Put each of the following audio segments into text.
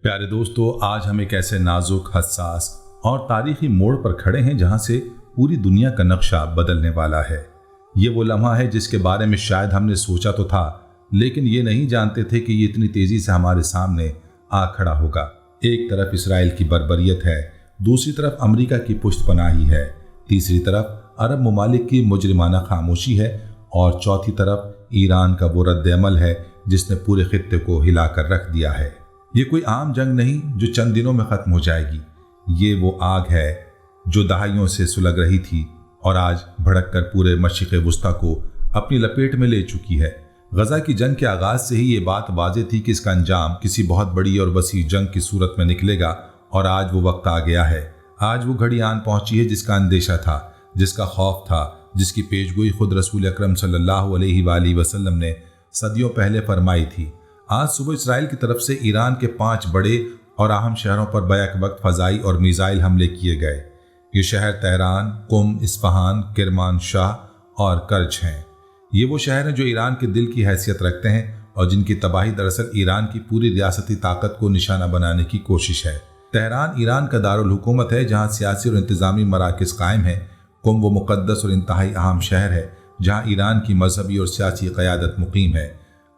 پیارے دوستو، آج ہم ایک ایسے نازک، حساس اور تاریخی موڑ پر کھڑے ہیں جہاں سے پوری دنیا کا نقشہ بدلنے والا ہے۔ یہ وہ لمحہ ہے جس کے بارے میں شاید ہم نے سوچا تو تھا، لیکن یہ نہیں جانتے تھے کہ یہ اتنی تیزی سے ہمارے سامنے آ کھڑا ہوگا۔ ایک طرف اسرائیل کی بربریت ہے، دوسری طرف امریکہ کی پشت پناہی ہے، تیسری طرف عرب ممالک کی مجرمانہ خاموشی ہے اور چوتھی طرف ایران کا وہ رد عمل ہے جس نے پورے خطے کو ہلا کر رکھ دیا ہے۔ یہ کوئی عام جنگ نہیں جو چند دنوں میں ختم ہو جائے گی، یہ وہ آگ ہے جو دہائیوں سے سلگ رہی تھی اور آج بھڑک کر پورے مشرق وسطیٰ کو اپنی لپیٹ میں لے چکی ہے۔ غزہ کی جنگ کے آغاز سے ہی یہ بات واضح تھی کہ اس کا انجام کسی بہت بڑی اور وسیع جنگ کی صورت میں نکلے گا، اور آج وہ وقت آ گیا ہے۔ آج وہ گھڑی آن پہنچی ہے جس کا اندیشہ تھا، جس کا خوف تھا، جس کی پیشگوئی خود رسول اکرم صلی اللہ علیہ وآلہ وسلم نے صدیوں پہلے فرمائی تھی۔ آج صبح اسرائیل کی طرف سے ایران کے 5 بڑے اور اہم شہروں پر بیک وقت فضائی اور میزائل حملے کیے گئے۔ یہ شہر تہران، قم، اصفہان، کرمان شاہ اور کرج ہیں۔ یہ وہ شہر ہیں جو ایران کے دل کی حیثیت رکھتے ہیں اور جن کی تباہی دراصل ایران کی پوری ریاستی طاقت کو نشانہ بنانے کی کوشش ہے۔ تہران ایران کا دارالحکومت ہے جہاں سیاسی اور انتظامی مراکز قائم ہیں۔ قم وہ مقدس اور انتہائی اہم شہر ہے جہاں ایران کی مذہبی اور سیاسی قیادت مقیم ہے۔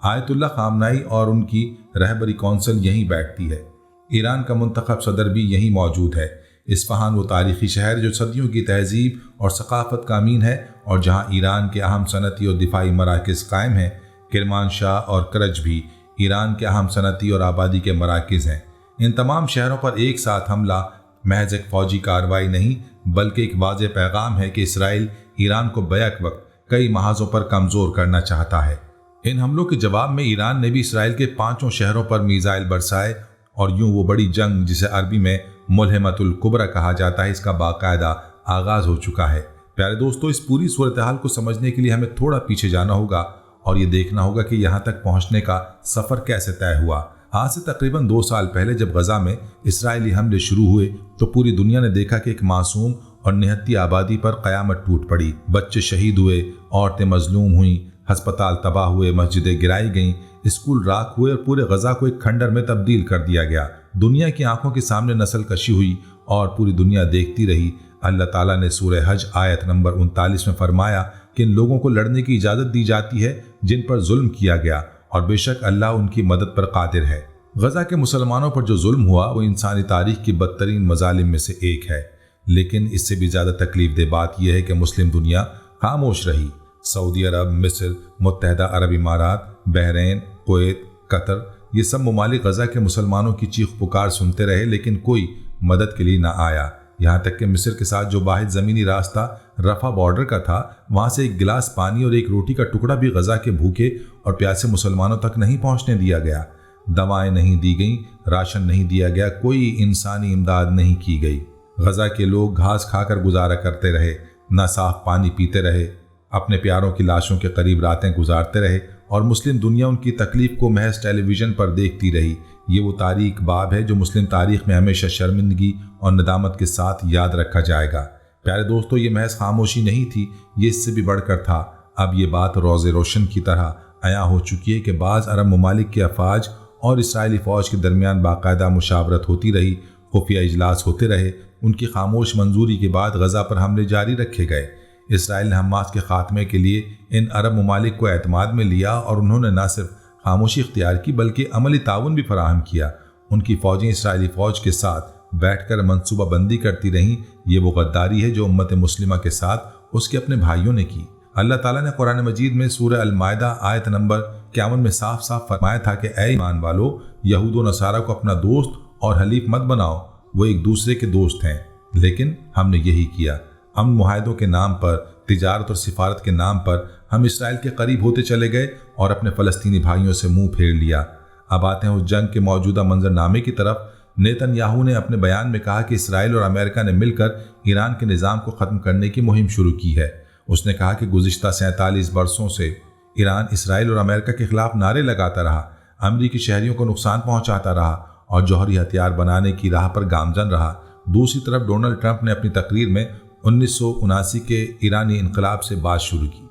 آیت اللہ خامنائی اور ان کی رہبری کونسل یہیں بیٹھتی ہے۔ ایران کا منتخب صدر بھی یہیں موجود ہے۔ اصفہان وہ تاریخی شہر جو صدیوں کی تہذیب اور ثقافت کا امین ہے اور جہاں ایران کے اہم صنعتی اور دفاعی مراکز قائم ہیں۔ کرمان شاہ اور کرج بھی ایران کے اہم صنعتی اور آبادی کے مراکز ہیں۔ ان تمام شہروں پر ایک ساتھ حملہ محض ایک فوجی کارروائی نہیں بلکہ ایک واضح پیغام ہے کہ اسرائیل ایران کو بیک وقت کئی محاذوں پر کمزور کرنا چاہتا ہے۔ ان حملوں کے جواب میں ایران نے بھی اسرائیل کے 5 شہروں پر میزائل برسائے اور یوں وہ بڑی جنگ جسے عربی میں ملحمۃ الکبریٰ کہا جاتا ہے، اس کا باقاعدہ آغاز ہو چکا ہے۔ پیارے دوستو، اس پوری صورتحال کو سمجھنے کے لیے ہمیں تھوڑا پیچھے جانا ہوگا اور یہ دیکھنا ہوگا کہ یہاں تک پہنچنے کا سفر کیسے طے ہوا۔ آج سے تقریباً 2 سال پہلے جب غزہ میں اسرائیلی حملے شروع ہوئے تو پوری دنیا نے دیکھا کہ ایک معصوم اور نہتی آبادی پر قیامت ٹوٹ پڑی۔ بچے شہید ہوئے، عورتیں مظلوم ہوئیں، ہسپتال تباہ ہوئے، مسجدیں گرائی گئیں، اسکول راکھ ہوئے اور پورے غزہ کو ایک کھنڈر میں تبدیل کر دیا گیا۔ دنیا کی آنکھوں کے سامنے نسل کشی ہوئی اور پوری دنیا دیکھتی رہی۔ اللہ تعالیٰ نے سورہ حج آیت نمبر 39 میں فرمایا کہ ان لوگوں کو لڑنے کی اجازت دی جاتی ہے جن پر ظلم کیا گیا، اور بے شک اللہ ان کی مدد پر قادر ہے۔ غزہ کے مسلمانوں پر جو ظلم ہوا وہ انسانی تاریخ کی بدترین مظالم میں سے ایک ہے، لیکن اس سے بھی زیادہ تکلیف دہ بات یہ ہے کہ مسلم دنیا خاموش رہی۔ سعودی عرب، مصر، متحدہ عرب امارات، بحرین، کویت، قطر، یہ سب ممالک غزہ کے مسلمانوں کی چیخ پکار سنتے رہے لیکن کوئی مدد کے لیے نہ آیا۔ یہاں تک کہ مصر کے ساتھ جو واحد زمینی راستہ رفح بارڈر کا تھا، وہاں سے ایک گلاس پانی اور ایک روٹی کا ٹکڑا بھی غزہ کے بھوکے اور پیاسے مسلمانوں تک نہیں پہنچنے دیا گیا۔ دوائیں نہیں دی گئیں، راشن نہیں دیا گیا، کوئی انسانی امداد نہیں کی گئی۔ غزہ کے لوگ گھاس کھا کر گزارا کرتے رہے، نہ صاف پانی پیتے رہے، اپنے پیاروں کی لاشوں کے قریب راتیں گزارتے رہے اور مسلم دنیا ان کی تکلیف کو محض ٹیلی ویژن پر دیکھتی رہی۔ یہ وہ تاریک باب ہے جو مسلم تاریخ میں ہمیشہ شرمندگی اور ندامت کے ساتھ یاد رکھا جائے گا۔ پیارے دوستو، یہ محض خاموشی نہیں تھی، یہ اس سے بھی بڑھ کر تھا۔ اب یہ بات روز روشن کی طرح عیاں ہو چکی ہے کہ بعض عرب ممالک کے افواج اور اسرائیلی فوج کے درمیان باقاعدہ مشاورت ہوتی رہی، خفیہ اجلاس ہوتے رہے، ان کی خاموش منظوری کے بعد غزہ پر حملے جاری رکھے گئے۔ اسرائیل نے حماس کے خاتمے کے لیے ان عرب ممالک کو اعتماد میں لیا اور انہوں نے نہ صرف خاموشی اختیار کی بلکہ عملی تعاون بھی فراہم کیا۔ ان کی فوجیں اسرائیلی فوج کے ساتھ بیٹھ کر منصوبہ بندی کرتی رہیں۔ یہ وہ غداری ہے جو امت مسلمہ کے ساتھ اس کے اپنے بھائیوں نے کی۔ اللہ تعالیٰ نے قرآن مجید میں سورہ المائدہ آیت نمبر 51 میں صاف صاف فرمایا تھا کہ اے ایمان والو، یہود و نصارہ کو اپنا دوست اور حلیف مت بناؤ، وہ ایک دوسرے کے دوست ہیں۔ لیکن ہم نے یہی کیا۔ امن معاہدوں کے نام پر، تجارت اور سفارت کے نام پر ہم اسرائیل کے قریب ہوتے چلے گئے اور اپنے فلسطینی بھائیوں سے منہ پھیر لیا۔ اب آتے ہیں اس جنگ کے موجودہ منظرنامے کی طرف۔ نیتن یاہو نے اپنے بیان میں کہا کہ اسرائیل اور امریکہ نے مل کر ایران کے نظام کو ختم کرنے کی مہم شروع کی ہے۔ اس نے کہا کہ گزشتہ 47 برسوں سے ایران اسرائیل اور امریکہ کے خلاف نعرے لگاتا رہا، امریکی شہریوں کو نقصان پہنچاتا رہا اور جوہری ہتھیار بنانے کی راہ پر گامزن رہا۔ دوسری طرف ڈونلڈ ٹرمپ نے اپنی تقریر میں 1979 کے ایرانی انقلاب سے بات شروع کی۔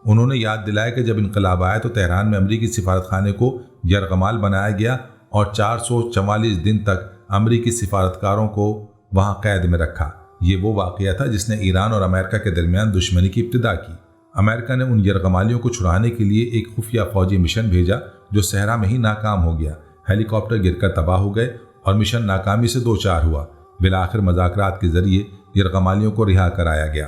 انہوں نے یاد دلایا کہ جب انقلاب آیا تو تہران میں امریکی سفارت خانے کو یرغمال بنایا گیا और 444 दिन तक अमरीकी सिफारतकारों को वहां कैद में रखा। ये वो वाक़या था जिसने ईरान और अमेरिका के दरमियान दुश्मनी की इब्तिदा की। अमेरिका ने उन यरगमालियों को छुड़ाने के लिए एक खुफिया फौजी मिशन भेजा जो सहरा में ही नाकाम हो गया। हेलीकॉप्टर गिरकर तबाह हो गए और मिशन नाकामी से 2-4 हुआ। बिलाखिर मुज़ाकरात के जरिए यरगमालियों को रिहा कराया गया।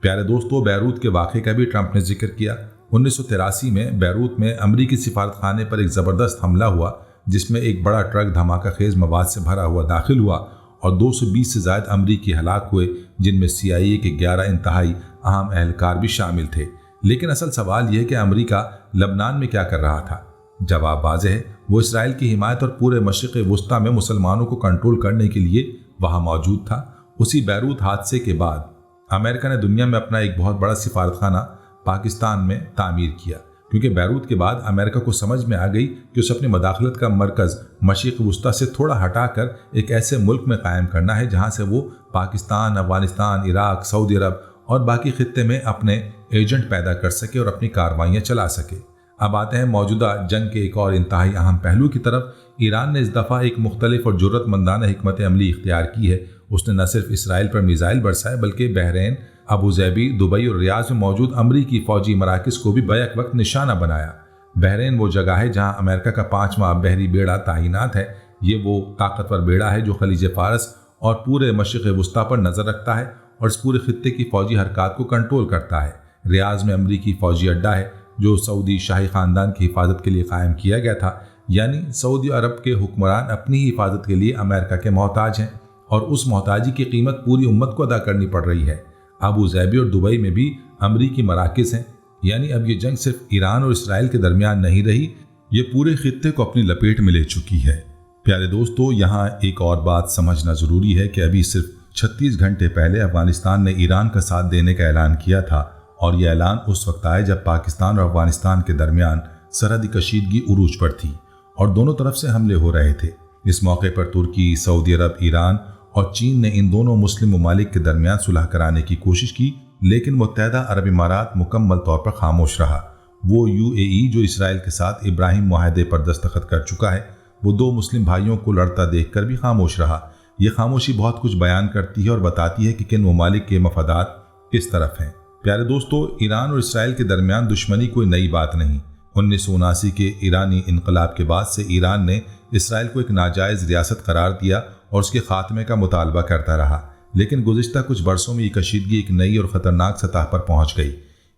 प्यारे दोस्तों, बैरूत के वाक़े का भी ट्रंप ने जिक्र किया। 1983 में बैरूत में अमरीकी सिफारतखाने पर एक ज़बरदस्त हमला हुआ जिसमें एक बड़ा ट्रक धमाका खेज मवाद से भरा हुआ दाखिल हुआ और 220 से ज़ायद अमरीकी हलाक हुए, जिनमें CIA के 11 इंतहाई अहम एहलकार भी शामिल थे। लेकिन असल सवाल यह है कि अमरीका लबनान में क्या कर रहा था? जवाब वाज़ेह है, वो इसराइल की हिमायत और पूरे मशरिक़ वुस्ता में मुसलमानों को कंट्रोल करने के लिए वहाँ मौजूद था। उसी बैरूत हादसे के बाद अमेरिका ने दुनिया में अपना एक बहुत बड़ा सिफारतखाना पाकिस्तान में तामीर किया, क्योंकि बैरूत के बाद अमेरिका को समझ में आ गई कि उसे अपनी मदाखलत का मरकज़ मशरिक़ वुस्ता से थोड़ा हटाकर एक ऐसे मुल्क में कायम करना है जहाँ से वो पाकिस्तान, अफगानिस्तान, इराक, सऊदी अरब और बाकी खित्ते में अपने एजेंट पैदा कर सके और अपनी कार्रवाइयाँ चला सके। अब आते हैं मौजूदा जंग के एक और इंतहाई अहम पहलू की तरफ। ईरान ने इस दफ़ा एक मुख्तलिफ और जुर्रतमंदाना हिकमत अमली इख्तियार की है। उसने न सिर्फ इसराइल पर मिसाइल बरसाए बल्कि बहरीन, अबू ज़ैबी, दुबई और रियाद में मौजूद अमरीकी फ़ौजी मराकज़ को भी बैक वक्त निशाना बनाया। बहरीन वो जगह है जहाँ अमेरिका का 5वां बहरी बेड़ा तैनात है। ये वो ताकतवर बेड़ा है जो खलीज फ़ारस और पूरे मशरिक़ वुस्ता पर नज़र रखता है और इस पूरे खित्ते की फ़ौजी हरकत को कंट्रोल करता है। रियाद में अमरीकी फ़ौजी अड्डा है जो सऊदी शाही ख़ानदान की हिफाजत के लिए कायम किया गया था, यानी सऊदी अरब के हुक्मरान अपनी ही हिफाजत के लिए अमेरिका के मोहताज हैं और उस मोहताजी की कीमत पूरी उम्मत को अदा करनी पड़ रही है। अबू ज़ैबी और दुबई में भी अमरीकी मराकज़ हैं, यानी अब ये जंग सिर्फ ईरान और इसराइल के दरमियान नहीं रही, ये पूरे खित्ते को अपनी लपेट में ले चुकी है। प्यारे दोस्तों, यहाँ एक और बात समझना ज़रूरी है कि अभी सिर्फ 36 घंटे पहले अफगानिस्तान ने ईरान का साथ देने का ऐलान किया था और यह ऐलान उस वक्त आया जब पाकिस्तान और अफगानिस्तान के दरमियान सरहदी कशीदगी उरूज पर थी और दोनों तरफ से हमले हो रहे थे। इस मौके पर तुर्की, सऊदी अरब, ईरान और चीन ने इन दोनों मुस्लिम ममालिक के दरमियान सुलह कराने की कोशिश की, लेकिन मुत्तहदा अरब इमारात मुकम्मल तौर पर खामोश रहा। वो UAE जो इसराइल के साथ इब्राहिम मुआहदे पर दस्तखत कर चुका है, वो 2 मुस्लिम भाइयों को लड़ता देखकर भी खामोश रहा। ये खामोशी बहुत कुछ बयान करती है और बताती है कि किन ममालिक के मफादात किस तरफ हैं। प्यारे दोस्तों, ईरान और इसराइल के दरमियान दुश्मनी कोई नई बात नहीं। 1979 के ईरानी इनकलाब के बाद से ईरान ने इसराइल को एक नाजायज़ रियासत करार दिया और उसके खात्मे का मुतालबा करता रहा, लेकिन गुज़िश्ता कुछ बरसों में ये कशीदगी एक नई और ख़तरनाक सतह पर पहुँच गई।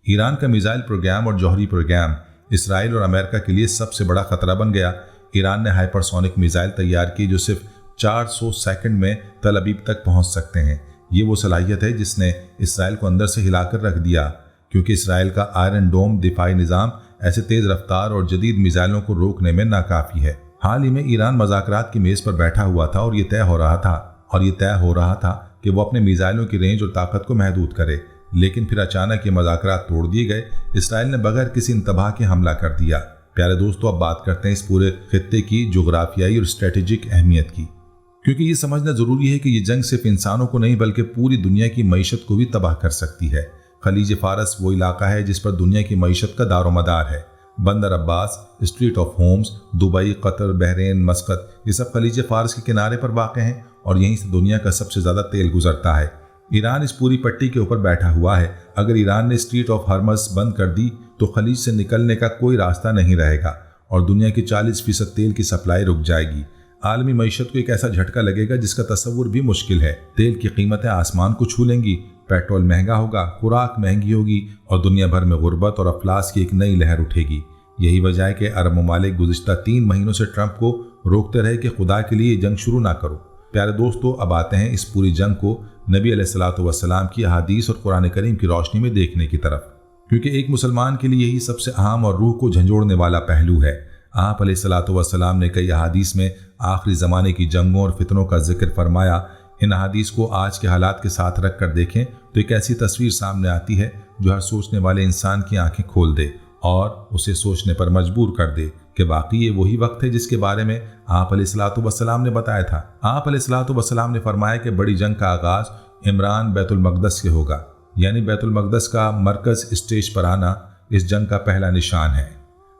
ईरान का मिसाइल प्रोग्राम और जौहरी प्रोग्राम इसराइल और अमेरिका के लिए सबसे बड़ा ख़तरा बन गया। ईरान ने हाइपरसोनिक मिसाइल तैयार की जो सिर्फ 400 सेकंड में तल अबीब तक पहुँच सकते हैं। ये वो सलाहियत है जिसने इसराइल को अंदर से हिलाकर रख दिया, क्योंकि इसराइल का आयरन डोम दिफाई निज़ाम ऐसे तेज़ रफ्तार और जदीद मिसाइलों को रोकने में नाकाफ़ी है। हाल ही में ईरान मुज़ाकरात की मेज़ पर बैठा हुआ था और ये तय हो रहा था कि वो अपने मिसाइलों की रेंज और ताकत को महदूद करे, लेकिन फिर अचानक ये मुज़ाकरात तोड़ दिए गए। इसराइल ने बगैर किसी इंतबाह के हमला कर दिया। प्यारे दोस्तों, अब बात करते हैं इस पूरे खित्ते की जोग्राफियाई और स्ट्रेटेजिक अहमियत की, क्योंकि ये समझना ज़रूरी है कि ये जंग सिर्फ इंसानों को नहीं बल्कि पूरी दुनिया की मईशत को भी तबाह कर सकती है। खलीज फ़ारस वो इलाका है जिस पर दुनिया की मईशत का दारोमदार है। Bandar Abbas, strait of Hormuz, Dubai, Qatar, Bahrain, Muscat, ये सब खलीज फ़ारस के किनारे पर वाक़ हैं और यहीं से दुनिया का सबसे ज़्यादा तेल गुजरता है। ईरान इस पूरी पट्टी के ऊपर बैठा हुआ है। अगर ईरान ने स्ट्रीट ऑफ हर्मस बंद कर दी तो खलीज से निकलने का कोई रास्ता नहीं रहेगा और दुनिया की 40% तेल की सप्लाई रुक जाएगी। आलमी मईशत को एक ऐसा झटका लगेगा जिसका तस्वुर भी मुश्किल है। तेल की कीमतें आसमान को छू लेंगी, पेट्रोल महंगा होगा, खुराक महंगी होगी और दुनिया भर में गुर्बत और अफलास की एक नई लहर उठेगी। यही वजह है कि अरब ममालिक गुज़िश्ता 3 महीनों से ट्रंप को रोकते रहे कि खुदा के लिए जंग शुरू ना करो। प्यारे दोस्तों, अब आते हैं इस पूरी जंग को नबी अलैहिस्सलातु वस्सलाम की अहादीस और कुरान करीम की रोशनी में देखने की तरफ, क्योंकि एक मुसलमान के लिए यही सबसे अहम और रूह को झंझोड़ने वाला पहलू है। आप अलैहिस्सलातु वस्सलाम ने कई अहादीस में आखिरी ज़माने की जंगों और फितनों का जिक्र फरमाया। इन अहादीस को आज के हालात के साथ रख कर देखें तो एक ऐसी तस्वीर सामने आती है जो हर सोचने वाले इंसान की आंखें खोल दे और उसे सोचने पर मजबूर कर दे कि वाकई ये वही वक्त है जिसके बारे में आप अलैहिस्सलातु वस्सलाम ने बताया था। आप अलैहिस्सलातु वस्सलाम ने फरमाया कि बड़ी जंग का आगाज़ इमरान बैतुल मक़दस से होगा, यानी बैतुल मक़दस का मरकज़ स्टेज पर आना इस जंग का पहला निशान है।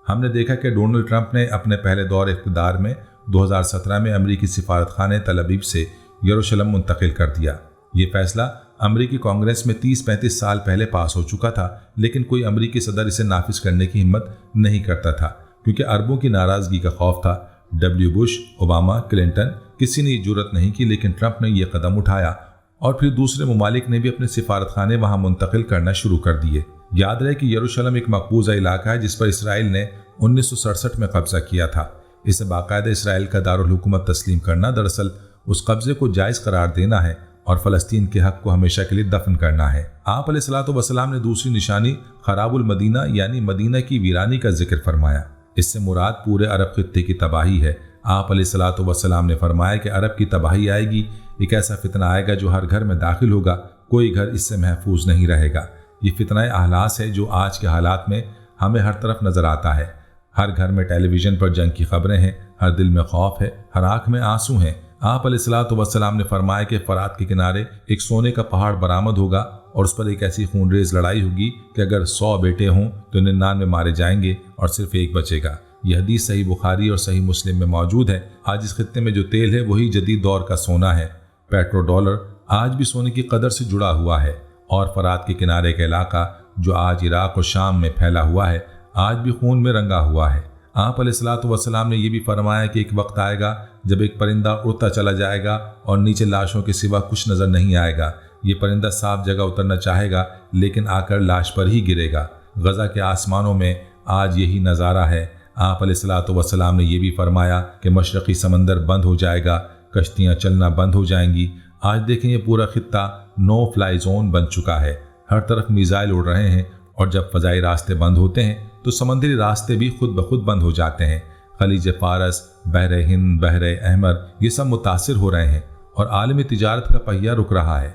हमने देखा कि डोनाल्ड ट्रंप ने अपने पहले दौर इक़्तिदार में 2017 में अमरीकी सिफारत खाने तल अबीब से यरूशलेम मुंतकिल कर दिया। ये फैसला अमरीकी कांग्रेस में 30-35 साल पहले पास हो चुका था, लेकिन कोई अमरीकी सदर इसे नाफिज करने की हिम्मत नहीं करता था, क्योंकि अरबों की नाराज़गी का खौफ था। डब्ल्यू बुश, ओबामा, क्लिंटन, किसी ने जुर्रत नहीं की, लेकिन ट्रंप ने यह कदम उठाया और फिर दूसरे ममालिक ने भी अपने सिफारत खाने वहाँ मुंतकिल करना शुरू कर दिए। याद रहे कि यरूशलेम एक मकबूजा इलाका है जिस पर इसराइल ने 1967 में कब्जा किया था। इसे बाकायदा इसराइल का दारुल हुकूमत तस्लीम करना दरअसल उस कब्जे को जायज़ करार देना है और फ़लस्तीन के हक़ को हमेशा के लिए दफन करना है। आप अलैहिस्सलातु वस्सलाम ने दूसरी निशानी खराबुल मदीना यानी मदीना की वीरानी का जिक्र फरमाया। इससे मुराद पूरे अरब खित्ते की तबाही है। आप अलैहिस्सलातु वस्सलाम ने फरमाया कि अरब की तबाही आएगी, एक ऐसा फितना आएगा जो हर घर में दाखिल होगा, कोई घर इससे महफूज नहीं रहेगा। ये फितना अहलास है जो आज के हालात में हमें हर तरफ नज़र आता है। हर घर में टेलीविज़न पर जंग की खबरें हैं, हर दिल में खौफ है, हर आँख में आंसू हैं। आप अलैहिस्सलातु वस्सलाम ने फरमाया कि फ़रात के किनारे एक सोने का पहाड़ बरामद होगा और उस पर एक ऐसी खूनरेज़ लड़ाई होगी कि अगर 100 बेटे हों तो 99 मारे जाएंगे और सिर्फ एक बचेगा। यह हदीस सही बुखारी और सही मुस्लिम में मौजूद है। आज इस खित्ते में जो तेल है वही जदीद दौर का सोना है। पेट्रो डॉलर आज भी सोने की कदर से जुड़ा हुआ है और फ़रात के किनारे का इलाका जो आज इराक़ और शाम में फैला हुआ है आज भी खून में रंगा हुआ है। आप अलैहिस्सलातु वस्सलाम ने यह भी फरमाया कि एक वक्त आएगा जब एक परिंदा उड़ता चला जाएगा और नीचे लाशों के सिवा कुछ नज़र नहीं आएगा। ये परिंदा साफ जगह उतरना चाहेगा लेकिन आकर लाश पर ही गिरेगा। गज़ा के आसमानों में आज यही नज़ारा है। आप अलैहिस्सलातु वस्सलाम ने यह भी फरमाया कि मशरक़ी समंदर बंद हो जाएगा, कश्तियाँ चलना बंद हो जाएंगी। आज देखें ये पूरा खित्ता नो फ्लाई जोन बन चुका है। हर तरफ मिसाइल उड़ रहे हैं और जब फ़ज़ाई रास्ते बंद होते हैं तो समंदरी रास्ते भी खुद ब खुद बंद हो जाते हैं। खलीज फ़ारस, बहर हिंद, बहर अहमर ये सब मुतासिर हो रहे हैं और आलमी तिजारत का पहिया रुक रहा है।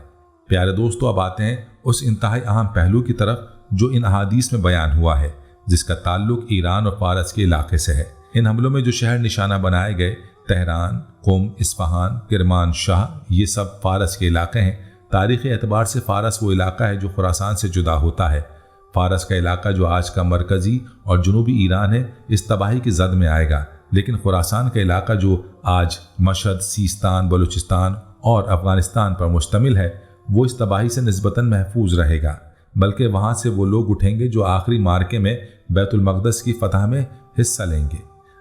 प्यारे दोस्तों, अब आते हैं उस इंतहाई अहम पहलू की तरफ जो इन अहादीस में बयान हुआ है, जिसका ताल्लुक ईरान और फ़ारस के इलाके से है। इन हमलों में जो शहर निशाना बनाए गए, तेहरान, कुम, इस्फहान, किरमान शाह, ये सब फ़ारस के इलाके हैं। तारीख़ी एतबार से फ़ारस वो इलाका है जो खुरासान से जुदा होता है। फ़ारस का इलाका जो आज का मरकज़ी और जनूबी ईरान है इस तबाही की जद में आएगा, लेकिन खुरासान का इलाका जो आज मशहद, सीस्तान, बलूचिस्तान और अफ़गानिस्तान पर मुश्तमिल है वो इस तबाही से निस्बतन महफूज रहेगा। बल्कि वहाँ से वो लोग उठेंगे जो आखिरी मार्के में बैतुल मक़दस की फ़तह में हिस्सा लेंगे।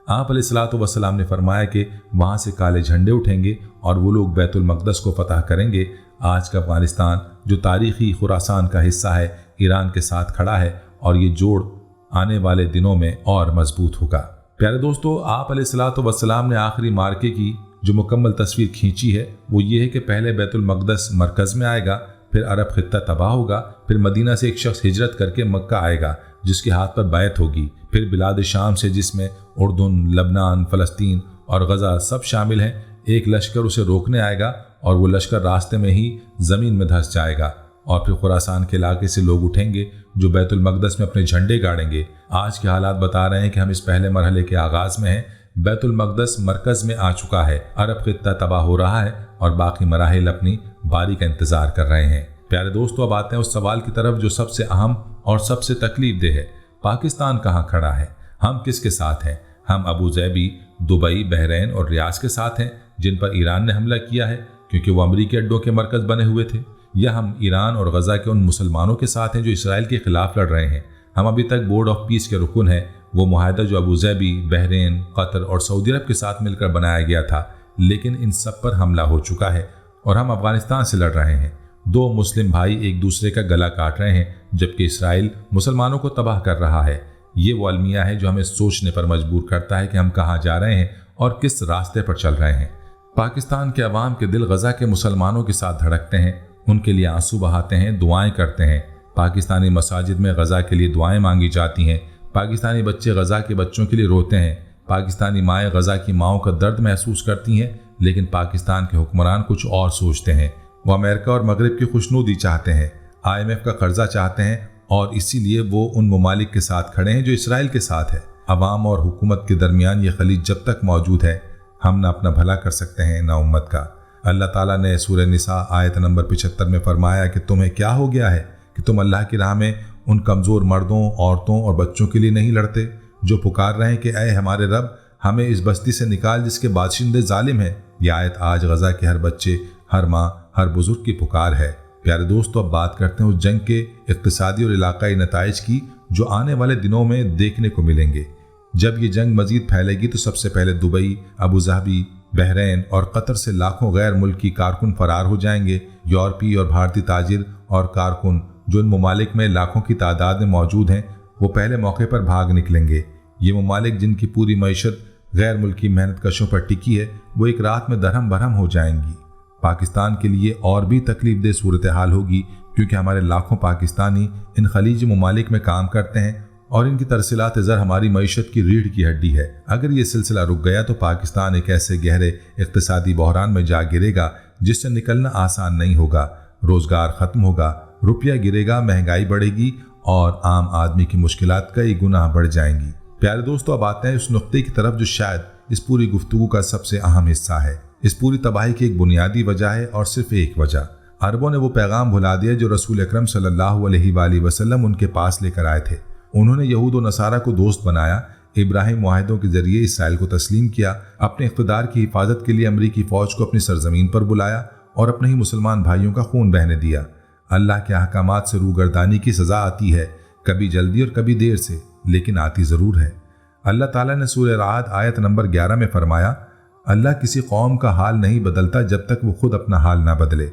आप अलैहिस्सलातु वस्सलाम ने फरमाया कि वहाँ से काले झंडे उठेंगे और वो लोग बैतुल मक़दस को फ़तह करेंगे। आज का अफ़गानिस्तान जो तारीख़ी खुरासान का हिस्सा है ईरान के साथ खड़ा है और ये जोड़ आने वाले दिनों में और मजबूत होगा। प्यारे दोस्तों, आप अलैहिस्सलातु वस्सलाम ने आखिरी मार्के की जो मुकम्मल तस्वीर खींची है वो ये है कि पहले बैतुल मक़दस मरकज़ में आएगा, फिर अरब खित्ता तबाह होगा, फिर मदीना से एक शख्स हिजरत करके मक्का आएगा जिसके हाथ पर बैत होगी, फिर बिलाद शाम से जिसमें उर्दुन, लबनान, फ़लस्तीन और गज़ा सब शामिल हैं, एक लश्कर उसे रोकने आएगा और वो लश्कर रास्ते में ही ज़मीन में धंस जाएगा और फिर खुरासान के इलाके से लोग उठेंगे जो बैतुल मक़दस में अपने झंडे गाड़ेंगे। आज के हालात बता रहे हैं कि हम इस पहले मरहले के आगाज़ में हैं। बैतुल मक़दस मरकज़ में आ चुका है, अरब खित्ता तबाह हो रहा है और बाकी मराहिल अपनी बारी का इंतज़ार कर रहे हैं। प्यारे दोस्तों, अब आते हैं उस सवाल की तरफ जो सबसे अहम और सबसे तकलीफ देह है। पाकिस्तान कहाँ खड़ा है? हम किसके साथ हैं? हम अबू ज़ैबी, दुबई, बहरीन और रियाज के साथ हैं जिन पर ईरान ने हमला किया है क्योंकि वो अमरीकी अड्डों के मरकज़ बने हुए थे, या हम ईरान और गज़ा के उन मुसलमानों के साथ हैं जो इसराइल के ख़िलाफ़ लड़ रहे हैं? हम अभी तक बोर्ड ऑफ पीस के रुकन हैं, वो मुआहदा जो अबू ज़ैबी, बहरीन, कतर और सऊदी अरब के साथ मिलकर बनाया गया था, लेकिन इन सब पर हमला हो चुका है और हम अफ़गानिस्तान से लड़ रहे हैं। दो मुस्लिम भाई एक दूसरे का गला काट रहे हैं जबकि इसराइल मुसलमानों को तबाह कर रहा है। ये वो अलमिया है जो हमें सोचने पर मजबूर करता है कि हम कहाँ जा रहे हैं और किस रास्ते पर चल रहे हैं। पाकिस्तान के अवाम के दिल गज़ा के मुसलमानों के साथ धड़कते हैं, उनके लिए आंसू बहाते हैं, दुआएं करते हैं। पाकिस्तानी मसाजिद में गज़ा के लिए दुआएं मांगी जाती हैं। पाकिस्तानी बच्चे गज़ा के बच्चों के लिए रोते हैं। पाकिस्तानी माएँ गज़ा की माँओं का दर्द महसूस करती हैं, लेकिन पाकिस्तान के हुक्मरान कुछ और सोचते हैं। वो अमेरिका और मगरिब की खुशनुदी चाहते हैं, IMF का कर्जा चाहते हैं और इसीलिए वो उन ममालिक के साथ खड़े हैं जो इसराइल के साथ है। अवाम और हुकूमत के दरमियान ये खलीज जब तक मौजूद है हम ना अपना भला कर सकते हैं ना उम्मत का। अल्लाह ताला ने सूरह निसा आयत नंबर 75 में फरमाया कि तुम्हें क्या हो गया है कि तुम अल्लाह की राह में उन कमज़ोर मर्दों, औरतों और बच्चों के लिए नहीं लड़ते जो पुकार रहे हैं कि ऐ हमारे रब ہمیں اس بستی سے نکال جس کے باشندے ظالم ہیں۔ یہ آیت آج غزہ کے ہر بچے، ہر ماں، ہر بزرگ کی پکار ہے۔ پیارے دوستو، اب بات کرتے ہیں اس جنگ کے اقتصادی اور علاقائی نتائج کی جو آنے والے دنوں میں دیکھنے کو ملیں گے۔ جب یہ جنگ مزید پھیلے گی تو سب سے پہلے دبئی، ابوظہبی، بحرین اور قطر سے لاکھوں غیر ملکی کارکن فرار ہو جائیں گے۔ یورپی اور بھارتی تاجر اور کارکن جو ان ممالک میں لاکھوں کی تعداد میں موجود ہیں، وہ پہلے موقع پر بھاگ نکلیں گے۔ یہ ممالک جن کی پوری معیشت غیر ملکی محنت کشوں پر ٹکی ہے، وہ ایک رات میں درہم برہم ہو جائیں گی۔ پاکستان کے لیے اور بھی تکلیف دہ صورتحال ہوگی، کیونکہ ہمارے لاکھوں پاکستانی ان خلیجی ممالک میں کام کرتے ہیں اور ان کی ترسیلات زر ہماری معیشت کی ریڑھ کی ہڈی ہے۔ اگر یہ سلسلہ رک گیا تو پاکستان ایک ایسے گہرے اقتصادی بحران میں جا گرے گا جس سے نکلنا آسان نہیں ہوگا۔ روزگار ختم ہوگا، روپیہ گرے گا، مہنگائی بڑھے گی اور عام آدمی کی مشکلات کئی گنا بڑھ جائیں گی۔ پیارے دوستو، اب آتے ہیں اس نقطے کی طرف جو شاید اس پوری گفتگو کا سب سے اہم حصہ ہے۔ اس پوری تباہی کی ایک بنیادی وجہ ہے اور صرف ایک وجہ۔ عربوں نے وہ پیغام بھلا دیا جو رسول اکرم صلی اللہ علیہ وآلہ وسلم ان کے پاس لے کر آئے تھے۔ انہوں نے یہود و نصارہ کو دوست بنایا، ابراہیم معاہدوں کے ذریعے اسرائیل کو تسلیم کیا، اپنے اقتدار کی حفاظت کے لیے امریکی فوج کو اپنی سرزمین پر بلایا اور اپنے ہی مسلمان بھائیوں کا خون بہنے دیا۔ اللہ کے احکامات سے روگردانی کی سزا آتی ہے، کبھی جلدی اور کبھی دیر سے، لیکن آتی ضرور ہے۔ اللہ تعالیٰ نے سورہ رعد آیت نمبر 11 میں فرمایا، اللہ کسی قوم کا حال نہیں بدلتا جب تک وہ خود اپنا حال نہ بدلے۔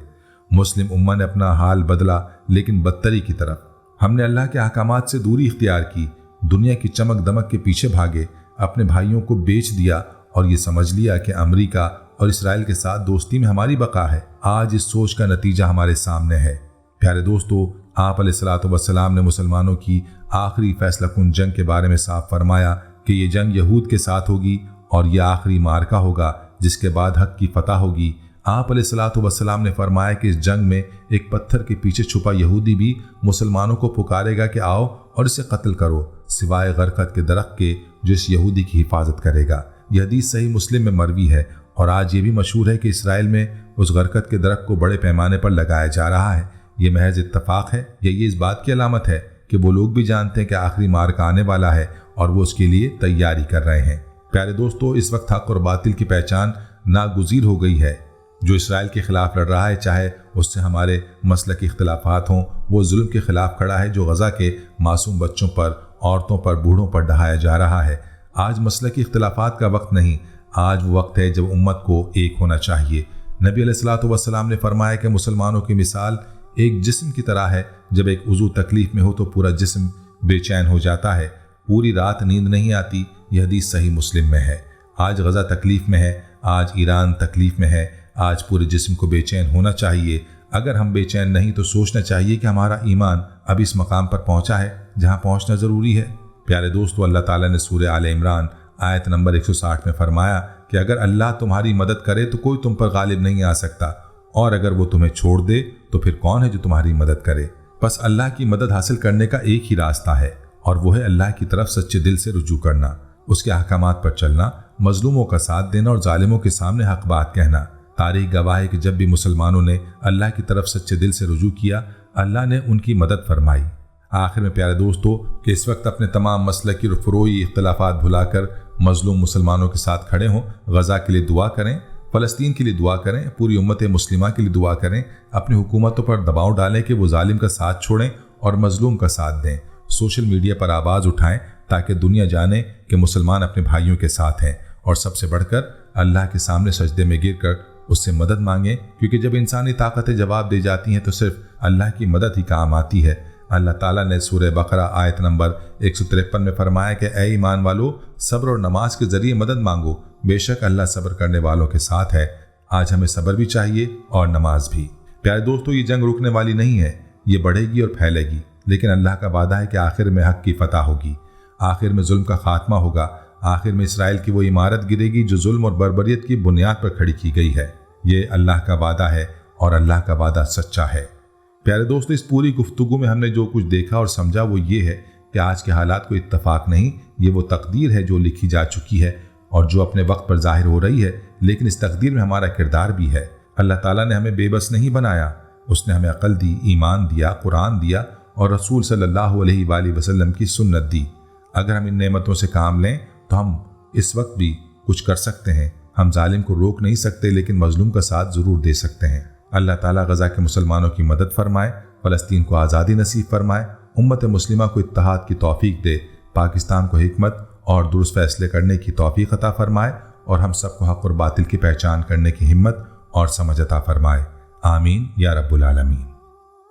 مسلم امہ نے اپنا حال بدلا، لیکن بدتری کی طرف۔ ہم نے اللہ کے احکامات سے دوری اختیار کی، دنیا کی چمک دمک کے پیچھے بھاگے، اپنے بھائیوں کو بیچ دیا اور یہ سمجھ لیا کہ امریکہ اور اسرائیل کے ساتھ دوستی میں ہماری بقا ہے۔ آج اس سوچ کا نتیجہ ہمارے سامنے ہے۔ پیارے دوستو، آپ علیہ الصلوۃ والسلام نے مسلمانوں کی آخری فیصلہ کن جنگ کے بارے میں صاف فرمایا کہ یہ جنگ یہود کے ساتھ ہوگی اور یہ آخری معرکہ ہوگا جس کے بعد حق کی فتح ہوگی۔ آپ علیہ الصلوۃ والسلام نے فرمایا کہ اس جنگ میں ایک پتھر کے پیچھے چھپا یہودی بھی مسلمانوں کو پکارے گا کہ آؤ اور اسے قتل کرو، سوائے غرقد کے درخت کے جو اس یہودی کی حفاظت کرے گا۔ یہ حدیث صحیح مسلم میں مروی ہے اور آج یہ بھی مشہور ہے کہ اسرائیل میں اس غرقد کے درخت کو بڑے پیمانے پر لگایا جا رہا ہے۔ یہ محض اتفاق ہے یا یہ اس بات کی علامت ہے کہ وہ لوگ بھی جانتے ہیں کہ آخری معرکہ آنے والا ہے اور وہ اس کے لیے تیاری کر رہے ہیں؟ پیارے دوستو، اس وقت حق اور باطل کی پہچان ناگزیر ہو گئی ہے۔ جو اسرائیل کے خلاف لڑ رہا ہے، چاہے اس سے ہمارے مسلکی اختلافات ہوں، وہ ظلم کے خلاف کھڑا ہے جو غزہ کے معصوم بچوں پر، عورتوں پر، بوڑھوں پر ڈھایا جا رہا ہے۔ آج مسلکی اختلافات کا وقت نہیں، آج وہ وقت ہے جب امت کو ایک ہونا چاہیے۔ نبی علیہ الصلوۃ والسلام نے فرمایا کہ مسلمانوں کی مثال ایک جسم کی طرح ہے، جب ایک عضو تکلیف میں ہو تو پورا جسم بے چین ہو جاتا ہے، پوری رات نیند نہیں آتی۔ یہ حدیث صحیح مسلم میں ہے۔ آج غزہ تکلیف میں ہے، آج ایران تکلیف میں ہے، آج پورے جسم کو بے چین ہونا چاہیے۔ اگر ہم بے چین نہیں تو سوچنا چاہیے کہ ہمارا ایمان اب اس مقام پر پہنچا ہے جہاں پہنچنا ضروری ہے۔ پیارے دوستو، اللہ تعالیٰ نے سورہ آل عمران آیت نمبر 160 میں فرمایا کہ اگر اللہ تمہاری مدد کرے تو کوئی تم پر غالب نہیں آ سکتا، اور اگر وہ تمہیں چھوڑ دے تو پھر کون ہے جو تمہاری مدد کرے؟ بس اللہ کی مدد حاصل کرنے کا ایک ہی راستہ ہے، اور وہ ہے اللہ کی طرف سچے دل سے رجوع کرنا، اس کے احکامات پر چلنا، مظلوموں کا ساتھ دینا اور ظالموں کے سامنے حق بات کہنا۔ تاریخ گواہ ہے کہ جب بھی مسلمانوں نے اللہ کی طرف سچے دل سے رجوع کیا، اللہ نے ان کی مدد فرمائی۔ آخر میں پیارے دوستو، کہ اس وقت اپنے تمام مسلکی اور فروعی اختلافات بھلا کر مظلوم مسلمانوں کے ساتھ کھڑے ہوں، غزہ کے لیے دعا کریں، فلسطین کے لیے دعا کریں، پوری امت مسلمہ کے لیے دعا کریں، اپنی حکومتوں پر دباؤ ڈالیں کہ وہ ظالم کا ساتھ چھوڑیں اور مظلوم کا ساتھ دیں۔ سوشل میڈیا پر آواز اٹھائیں تاکہ دنیا جانے کہ مسلمان اپنے بھائیوں کے ساتھ ہیں، اور سب سے بڑھ کر اللہ کے سامنے سجدے میں گر کر اس سے مدد مانگیں، کیونکہ جب انسانی طاقتیں جواب دے جاتی ہیں تو صرف اللہ کی مدد ہی کام آتی ہے۔ اللہ تعالیٰ نے سورہ بقرہ آیت نمبر 153 میں فرمایا کہ اے ایمان والو، صبر اور نماز کے ذریعے مدد مانگو، بے شک اللہ صبر کرنے والوں کے ساتھ ہے۔ آج ہمیں صبر بھی چاہیے اور نماز بھی۔ پیارے دوستو، یہ جنگ رکنے والی نہیں ہے، یہ بڑھے گی اور پھیلے گی، لیکن اللہ کا وعدہ ہے کہ آخر میں حق کی فتح ہوگی، آخر میں ظلم کا خاتمہ ہوگا، آخر میں اسرائیل کی وہ عمارت گرے گی جو ظلم اور بربریت کی بنیاد پر کھڑی کی گئی ہے۔ یہ اللہ کا وعدہ ہے اور اللہ کا وعدہ سچا ہے۔ پیارے دوستو، اس پوری گفتگو میں ہم نے جو کچھ دیکھا اور سمجھا وہ یہ ہے کہ آج کے حالات کو اتفاق نہیں، یہ وہ تقدیر ہے جو لکھی جا چکی ہے اور جو اپنے وقت پر ظاہر ہو رہی ہے، لیکن اس تقدیر میں ہمارا کردار بھی ہے۔ اللہ تعالیٰ نے ہمیں بے بس نہیں بنایا، اس نے ہمیں عقل دی، ایمان دیا، قرآن دیا اور رسول صلی اللہ علیہ وآلہ وسلم کی سنت دی۔ اگر ہم ان نعمتوں سے کام لیں تو ہم इस वक्त भी कुछ कर सकते हैं। हम जालिम को रोक नहीं सकते, लेकिन मजलूम का साथ ज़रूर दे सकते हैं। अल्लाह ताला गज़ा के मुसलमानों की मदद फरमाए, फ़लस्तीन को आज़ादी नसीब फरमाए, उम्मत मुस्लिमा को इत्तेहाद की तौफीक दे, पाकिस्तान को हिकमत और दुरुस्त फैसले करने की तौफीक अता फरमाए और हम सबको हक़ और बातिल की पहचान करने की हिम्मत और समझ अता फरमाए। आमीन या रब्बुल आलमीन।